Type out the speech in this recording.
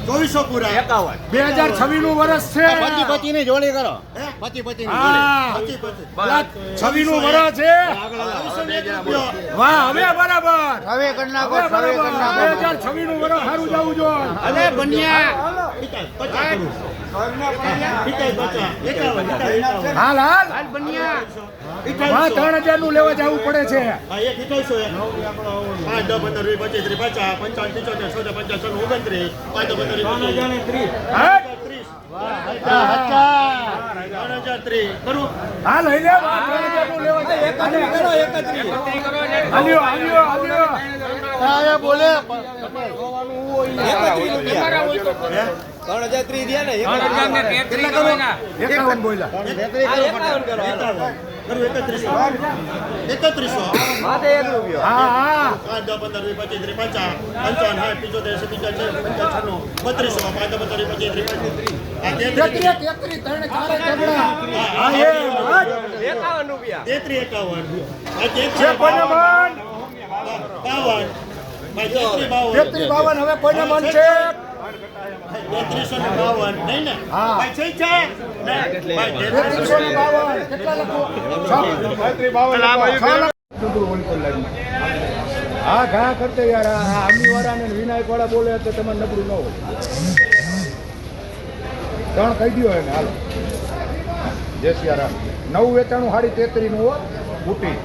ચોવીસો પૂરા 2026 નું વર્ષ છે. પતિ ની જોડી કરો પતિ છવ્વીસ નું વર્ષ છે. વાહ હવે બરાબર હવે કરી નાખો 2026 નું વર્ષ સારું જવું જોઈએ. અરે બન્યા હાલ હાલ બન્યા 3000 નું લેવા જવું પડે છે. 3000 લઈ લે. 3000 નું લેવા હાલ્યો બોલે 51 બોલ્યા. 3100 હા હા 5 10 15 20 25 30 55 60 75 75 32 ત્રણ ચારે ઝઘડા. હા એ વાત. 33 52 હવે કોઈને મન છે. 3352 નહીં ને હા. ભાઈ છે 3352 કેટલા લખો? 6 હા ઘા કરતે યાર. આ આમી વાળા ને વિનાયક વાળા બોલે તો તમારે નબળું ન હોય. ત્રણ કહી દો એને હાલો. જય સિયારામ. 9 વેચાણું 33 નું હો. બુટી